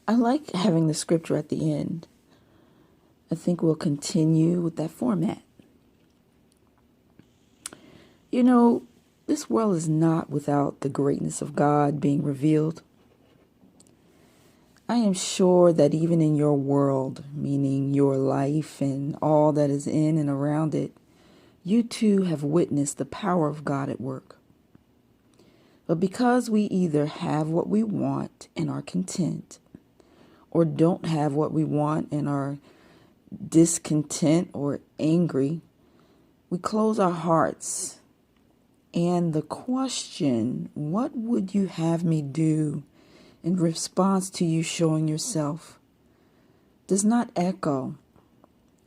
I like having the scripture at the end. I think we'll continue with that format. You know, this world is not without the greatness of God being revealed. I am sure that even in your world, meaning your life and all that is in and around it, you too have witnessed the power of God at work. But because we either have what we want and are content, or don't have what we want and are discontent or angry, we close our hearts. And the question, what would you have me do in response to you showing yourself, does not echo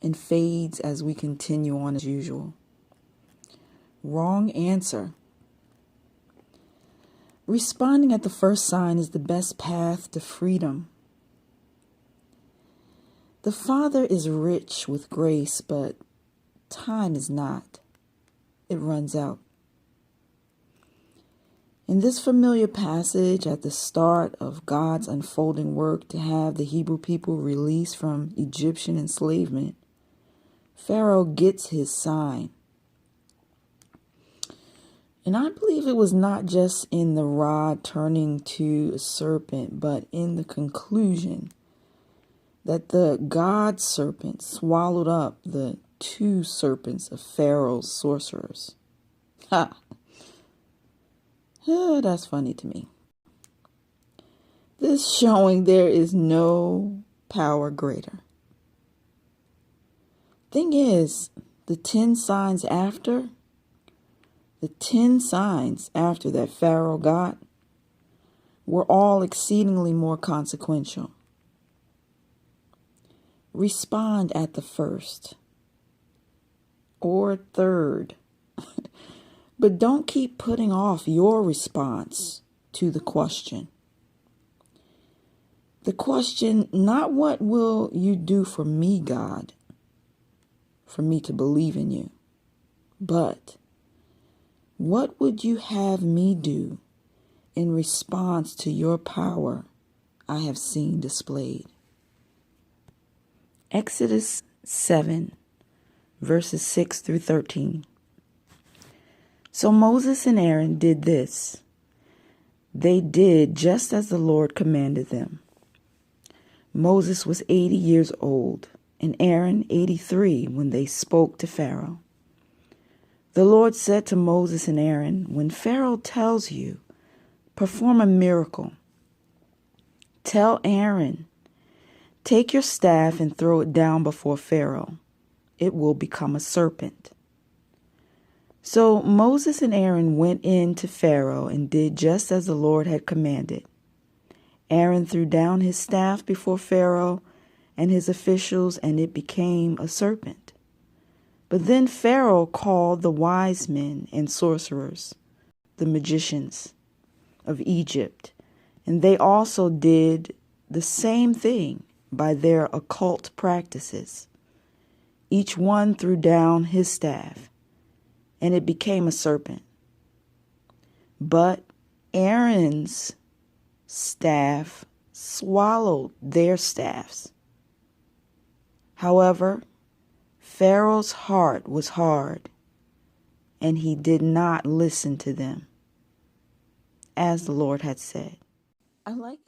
and fades as we continue on as usual. Wrong answer. Responding at the first sign is the best path to freedom. The Father is rich with grace, but time is not. It runs out. In this familiar passage at the start of God's unfolding work to have the Hebrew people released from Egyptian enslavement, Pharaoh gets his sign. And I believe it was not just in the rod turning to a serpent, but in the conclusion that the God serpent swallowed up the two serpents of Pharaoh's sorcerers. Ha! Oh, that's funny to me. This showing there is no power greater. Thing is, the 10 signs after that Pharaoh got were all exceedingly more consequential. Respond at the first or third, but don't keep putting off your response to the question. The question, not what will you do for me, God, for me to believe in you, but what would you have me do in response to your power I have seen displayed? Exodus 7, verses 6 through 13. So Moses and Aaron did this. They did just as the Lord commanded them. Moses was 80 years old, and Aaron 83 when they spoke to Pharaoh. The Lord said to Moses and Aaron, when Pharaoh tells you, perform a miracle. Tell Aaron, take your staff and throw it down before Pharaoh. It will become a serpent. So Moses and Aaron went in to Pharaoh and did just as the Lord had commanded. Aaron threw down his staff before Pharaoh and his officials, and it became a serpent. But then Pharaoh called the wise men and sorcerers, the magicians of Egypt, and they also did the same thing by their occult practices. Each one threw down his staff, and it became a serpent. But Aaron's staff swallowed their staffs. However, Pharaoh's heart was hard, and he did not listen to them, as the Lord had said. I like